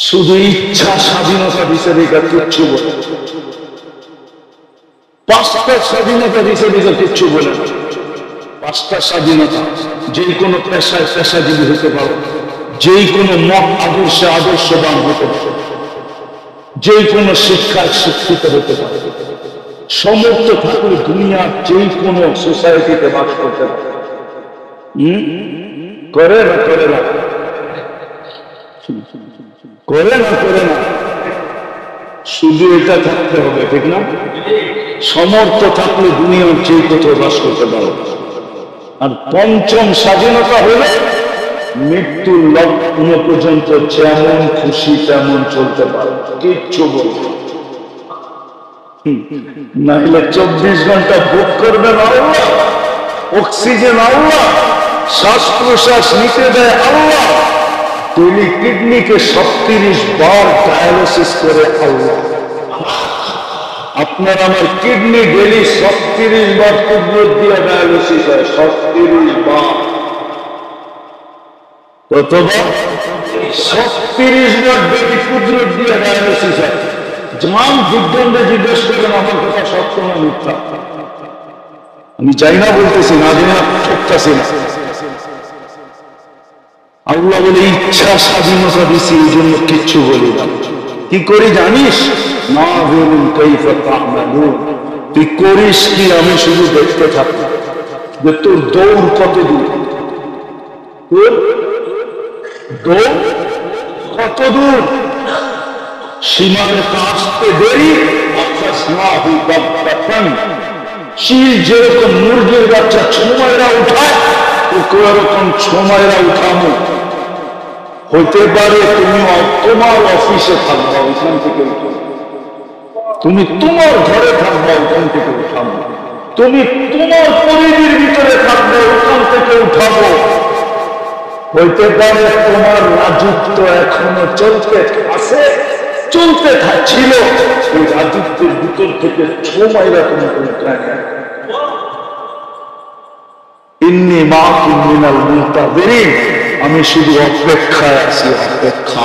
শুধু ইচ্ছা স্বাধীনতা হিসেবে কিচ্ছু বলে, পাঁচটা স্বাধীনতা হিসেবে কিচ্ছু বলে না। পাঁচটা স্বাধীনতা, যে কোনো পেশায় পেশাজীবী হতে পারো, যে কোনো মত আদর্শে আদর্শবান হতে পারো, যে কোনো শিক্ষায় শিক্ষিত হতে পারে, সমর্থ থাকলে দুনিয়ার যে কোনো সোসাইটিতে বাস করতে পারে। করে না করে না করে না করে না, শুধু এটা থাকতে হবে, ঠিক না? সমর্থ থাকলে দুনিয়ার যে কোথাও বাস করতে পারো। আর পঞ্চম স্বাধীনতা হলে মৃত্যুর লগ্ন পর্যন্ত যেমন খুশি তেমন চলতে পারো, কিচ্ছু বলবে না। হলে 24 ঘন্টা ভোগ করবেন আল্লাহ, অক্সিজেন আল্লাহ, শ্বাস প্রশ্বাস নিতে দেয় আল্লাহ, ডেলি কিডনিকে 37 বার ডায়ালিসিস করে আল্লাহ। আপনার আমার কিডনি ডেলি 37 বার কুদরত দিয়ে ডায়ালিসিস হয়, 37 বার। কতবার? 37 বার ডেলি কুদরত দিয়ে ডায়ালিসিস হয়। জান বিজ্ঞানকে জিজ্ঞেস করেন আমার কথা সত্য না মিথ্যা। আমি চাই না বলতেছি না, জানি না ঠকতেছি না। আল্লাহ বলে ইচ্ছা স্বাধীনতা দিছি, এই জন্য কিচ্ছু বলি না। কি করি জানিস? না বলুন কাইফা তা'মালুন, তুই করিস কি আমি শুধু দেখতে থাকি যে তোর দৌড় কত দূর, তোর দৌড় কত দূর। সীমারে আসতে দেরি, শিল যেরকম মুরগির বাচ্চা সময়রা উঠায়, ওকে ওরকম সময়রা উঠানো। হইতে পারে তুমি তোমার অফিসে থাকবা, ওইখান থেকে উঠাবো। তুমি তোমার ঘরে থাকবা, ওইখান থেকে উঠাবো। তুমি তোমার পরিধির ভিতরে থাকবে, ওখান থেকে উঠাবো। হইতে পারে তোমার রাজত্ব এখনো চলতে আছে, চলতে ছিল, ওই রাজত্বের ভিতর থেকে সময়রা তোমাকে উঠায় নেয়। ইন্নী মাকুম মিনাল মুনতাযিরিন, আমি শুধু অপেক্ষায় আছি, অপেক্ষা।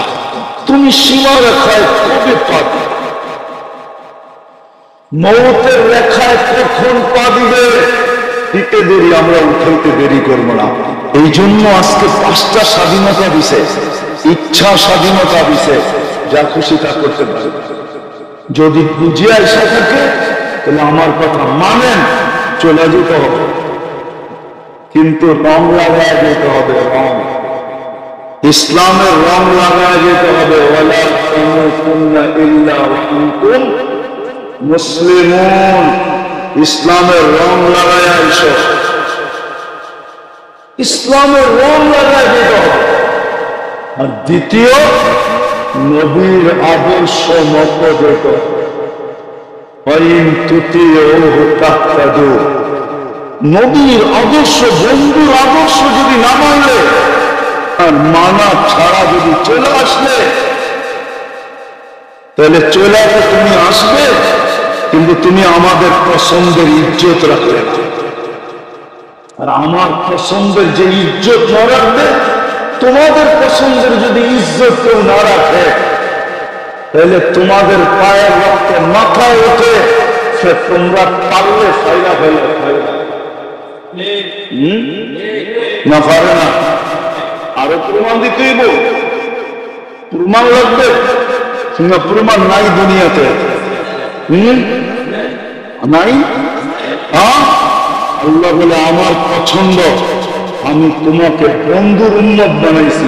তুমি সীমা রেখায় কবে পাবে? মৌতের রেখায় কখন পা দিবে? দিতে দেরি, আমরা উঠাইতে দেরি করব না। এই জন্য আজকে 5টা স্বাধীনতা দিছে, ইচ্ছা স্বাধীনতা দিছে, যা খুশি তা করতে পারে। যদি বুঝে আসা থাকে তাহলে আমার কথা মানেন, চলে যেতে হবে, কিন্তু রং লাগায় যেতে হবে। রং, ইসলামের রং লাগায় যেতে হবে। ওয়ালা তামুতুন্না ইল্লা ওয়া আনতুম মুসলিমুন, ইসলামের রং লাগায় আইসো, ইসলামের রং লাগায় যেতে হবে। আর দ্বিতীয়, নবীর আদর্শ মত যেতে হবে। নবীর আদর্শ, বন্ধুর আদর্শ যদি না মানলে আর মানা ছাড়া যদি চলে আসলে, তাহলে চলে আসে, তুমি আসবে কিন্তু তুমি আমাদের পছন্দের ইজ্জত রাখবে না। আর আমার পছন্দের যে ইজ্জত না রাখবে, তোমাদের পছন্দের যদি ইজ্জত কেউ না রাখে, তাহলে তোমাদের পায়ের রক্ত মাথায় ওঠে, সে তোমরা পারলে ফায়দা ফেলে না পারে না। আরো প্রমাণ দিতেই বল, প্রমাণ লাগবে কিংবা প্রমাণ নাই দুনিয়াতে? নাই। আল্লাহ বলে আমার পছন্দ, আমি তোমাকে বন্ধুর উম্মত বানাইছি,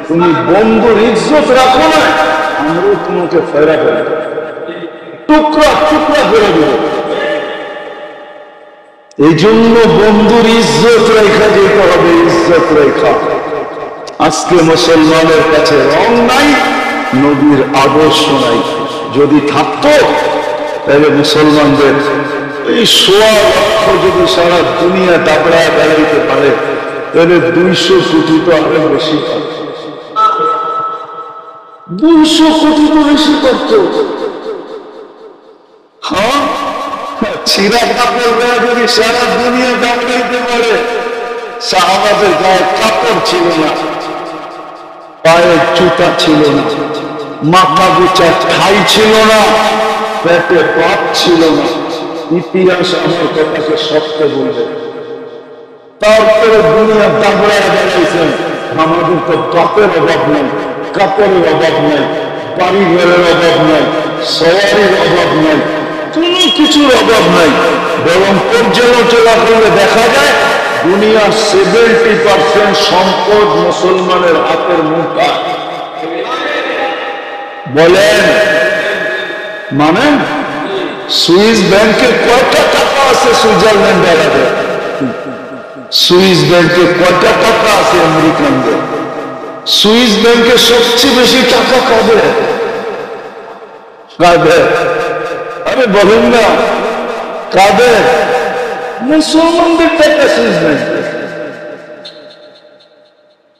তুমি বন্ধুর ইজ্জত রাখো না, আমরাও তোমাকে ফেরা করে টুকরা টুকরা করে দেব। এই জন্য বন্ধুর ইজ্জত রেখা যেতে হবে, ইজ্জত রেখা। আজকে মুসলমানের কাছে রং নাই, নবীর আদর্শ নাই। যদি থাকতো তাহলে মুসলমানদের এই 1.25 লক্ষ যদি সারা দুনিয়া দাবড়ায় বেড়াইতে পারে, তাহলে 200 কোটি তো আরো বেশি পারে। 200 কোটি তো বেশি করত। হ্যাঁ, ছিঁড়া কাপড় গায়ে যদি সারা দুনিয়া দাবড়াইতে পারে, সাহাবাদের গায়ে কাপড় ছিল না, পায়ে জুতা ছিল না, মাথা গোছা ঠাই ছিল না, পেটে পাপ ছিল না। ইতিহাস আমার কথাকে সত্য বলবে। তারপরে দুনিয়া দাবড়ায় বেড়াইছেন। আমাদের তো বাপের অভাব নাই, কাপড়ের অভাব নাই, বাড়ি ঘরের অভাব নাই, সওয়ারির অভাব নাই, কোন কিছুর অভাব নাই। বরং পর্যালোচনা করলে দেখা যায় দুনিয়ার 70% সম্পদ মুসলমানের হাতের মুঠায়। বলেন মানে সুইস ব্যাংকে কয়টা টাকা আছে সুইজারল্যান্ডের? সুইস ব্যাংকে কয়টা টাকা আছে আমেরিকানদের? সুইস ব্যাংকে সবচেয়ে বেশি টাকা কাদের? কাদের? আরে বলুন না, কাদের? মুসলমানদের টাকা সুইস ব্যাংকে।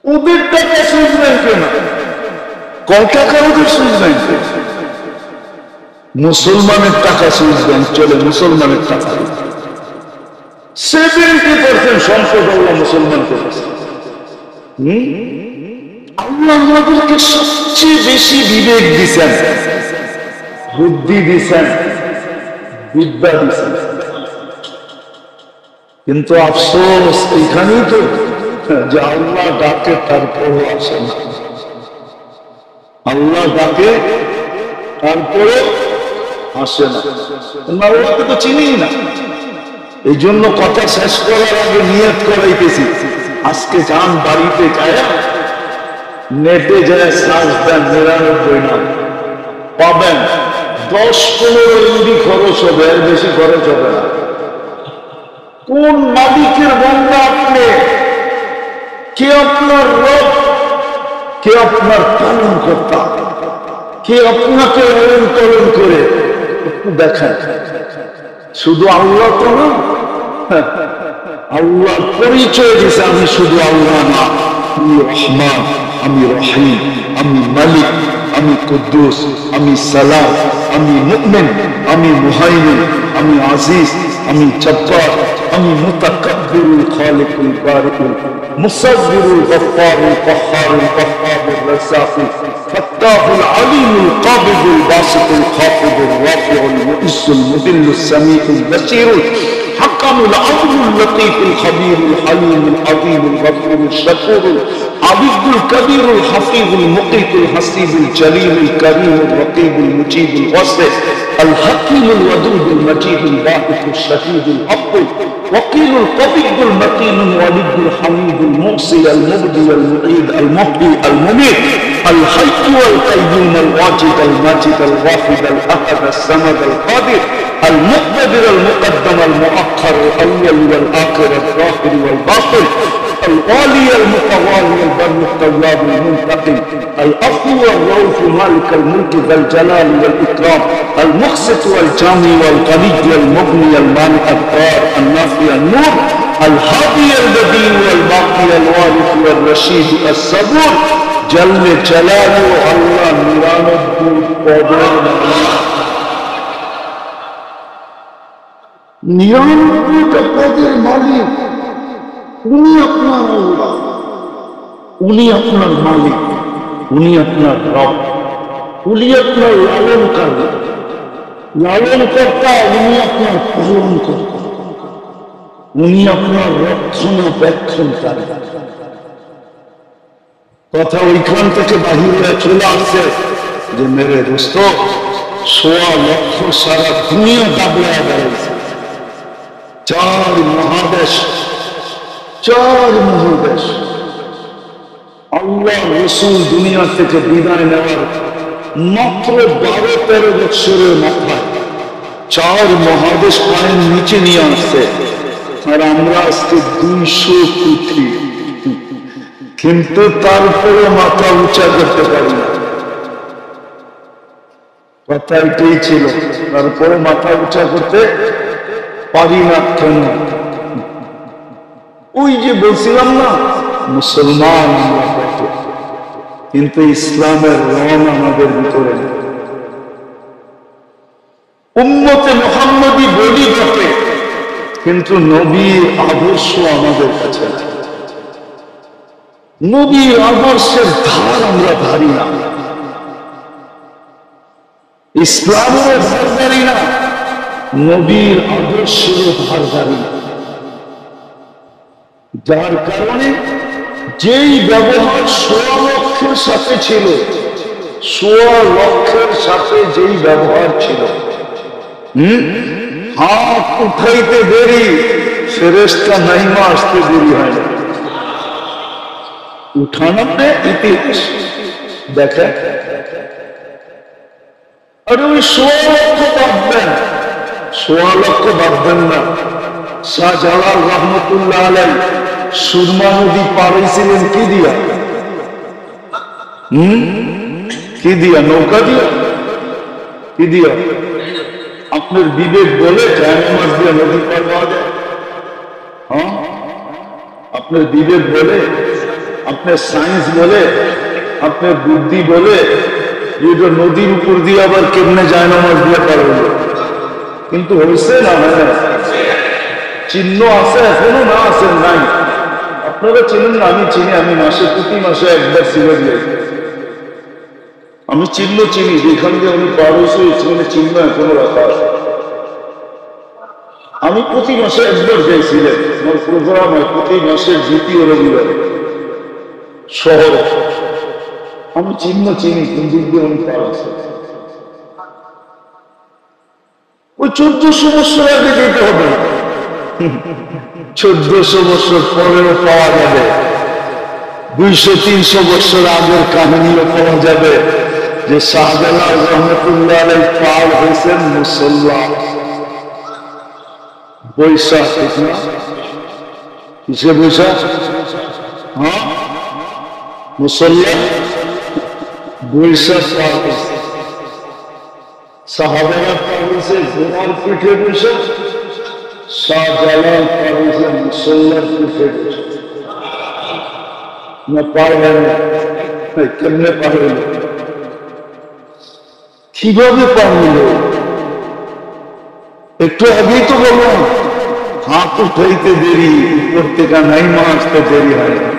ওদের টাকা সুইস ব্যাংকে না। কয় টাকা ওদের সুইস ব্যাংকে? মুসলমানের টাকা সুইস ব্যাংক চলে, মুসলমানের টাকা। 70% সম্পদ আল্লাহ মুসলমান করেছে। আল্লাহ আমাদেরকে সবচেয়ে বেশি বিবেক দিচ্ছেন, বুদ্ধি দিচ্ছেন, বিদ্যা দিচ্ছেন। কিন্তু আফসোস এখানেই তো যে আল্লাহ ডাকে তারপরও আসে না। আল্লাহ ডাকে তারপরে আসে না। আল্লাহকে তো চিনি না। এই জন্য কথা শেষ করার আগে নিয়ত করাইতেছি, আজকে যান বাড়িতে যায় নেটে যায় সার্চ দেন 99 নাম পাবেন। 10-15 এমবি খরচ হবে, এর বেশি খরচ হবে না। কোন মালিকের বান্দা আপনি? কে আপনার রব? কে আপনার পালন কর্তা? কে আপনাকে লালন পালন করে? একটু দেখেন। শুধু আল্লাহ তো না, আল্লাহ পরিচয় দিয়েছে আমি শুধু আল্লাহ না, আমি রহমান, আমি রহিম, আমি মালিক, আমি কুদ্দুস, আমি সালাম, আমি মুমিন, আমি মুহাইমিন, আমি আজিজ, আমি জব্বার, আমি মুতাকাব্বিরুল খালিকুল বারিকুল মুসাব্বিরুল গফফারুল কাহ্হারুল ওয়াহ্হাবুর রাজ্জাকুল ফাত্তাহুল আলিমুল কাবিদুল বাসিতুল খাফিদুর রাফিউল মুইসুল মুদিল্লুস সামিউল বাসীরুল হাকামুল আদলুল লতীফুল খাবীরুল হালিমুল আযীমুল গফুরুল শাকুরুল আবিদুল কবীরুল হাফিজুল মুকিতুল হাসিবুল জলিলুল করিমুল রকিবুল মুজিবুল ওয়াসি আল হাকীমুল ওয়াদুদুল মজিদুল বাহিতুল শাহীদুল হক্কুল وقيل القبيض المتين الوليد الحميد المحصي المبدي المعيد المحيي المميت الحي والقيوم الواجد الماجد الواحد الاحد الصمد القادر المقتدر المقدم المؤخر الاول والاخر الظاهر والباطن الغالي المتوالي البر التواب المنتقم العفو والرؤوف مالك الملك ذا الجلال والاكرام المقسط والجامع والغني والمغني المانع الضار النافع النور الهادي البديع والباقي الوارث والرشيد الصبور جل جلاله الله নিরানব্বই পদের নিরানব্বইটা পদের মালিক। উনি আপনার আল্লাহ, উনি আপনার মালিক, উনি আপনার রব, উনি আপনার লালনকারী, লালনকর্তা, উনি আপনার পালন কর্তা, উনি আপনার রক্ষণাবেক্ষণকারী। কথা ওইখান থেকে বাহিরে চলে আসছে যে মেরে দোস্ত 1.25 লক্ষ সারা দুনিয়া দাবড়ায় বেড়াইছে। 4 মহাদেশ, 4 মহাদেশ। আল্লাহ রসুল দুনিয়া থেকে বিদায় নেওয়ার মাত্র 12-13 বছরের মাথায় 4 মহাদেশ পায়ের নিচে নিয়ে আসছে। আর আমরা আজকে 200 কোটি, কিন্তু তারপরে মাথা উঁচা করতে পারি না। কথা এটাই ছিল, তারপরে মাথা উঁচা করতে পারি না। কেন? ওই যে বলছিলাম না, মুসলমান আমরা বটে, কিন্তু ইসলামের রং আমাদের ভিতরে নেই। উম্মতে মুহাম্মদী বলি বটে, কিন্তু নবীর আদর্শ আমাদের কাছে নেই। নবীর আদর্শের ধার আমরা ধারি না। ইসলামের ধারদারি না, নবীর আদর্শের ধারদারি না। যার কারণে যেই ব্যবহার ১৬ লক্ষের সাথে ছিল, ১৬ লক্ষের সাথে যেই ব্যবহার ছিল, হাত উঠাইতে দেরি, ফেরেশতা নাইমা আসতে দেরি হয় না। উঠানোতে ইতিহাস দেখে। আরে ওই ১৬ লক্ষ ভাববেন, ১৬ লক্ষ ভাববেন না। শাহজালাল রহমতুল্লাহ আলাইহি সুরমা নদী পার হয়েছিলেন কি দিয়া? কি দিয়া? নৌকা দিয়া? কি দিয়া? আপনার বিবেক বলে জায়নামাজ দিয়ে নদী পার হওয়া যায়? হ্যাঁ, আপনার বিবেক বলে, আপনার সায়েন্স বলে, আপনার বুদ্ধি বলে যে নদীর উপর দিয়ে আবার কেমনে জায়নামাজ দিয়ে পার হলো? কিন্তু হয়েছে না, হয় না? চিহ্ন আছে এখনো, না আছে নাই? আপনারা চিনেন না, আমি চিনি। আমি মাসে প্রতি মাসে একবার সিলেট যাই। আমি চিহ্ন চিনি, যেখান দিয়ে উনি পার হয়েছে সেখানে চিহ্ন এখনো রাখা আছে। আমি প্রতি মাসে একবার যাই সিলেট। আমার প্রোগ্রাম হয় প্রতি মাসের দ্বিতীয় রবিবার শহর। আমি চিহ্ন চিনি কোন দিক দিয়ে উনি পার আছে। ওই ১৪০০ বছর আগে যেতে হবে, ১৪০০ বছর পরেও পাওয়া যাবে, ২০০-৩০০ বছর আগের কাহিনীও পাওয়া যাবে যে শাহজালাল রহমতুল্লাহ আলাইহি পার হয়েছেন মুসল্লা। বৈশাখ, ঠিক না? কিসে বৈশাখ? হ্যাঁ, মুসল্লা বৈশাখ পার হয়েছে। সাহাবারা পার হয়েছে ঘোড়ার পিঠে বসে, শাহজালাল পার হয়েছে মুসল্লার পিঠে বসে। না পার হয় না? কেমনে পার হইল? কিভাবে পার হইল? একটু আগেই তো বললাম, হাত উঠাইতে দেরি, উপর থেকে নাইমা আসতে দেরি হয় না।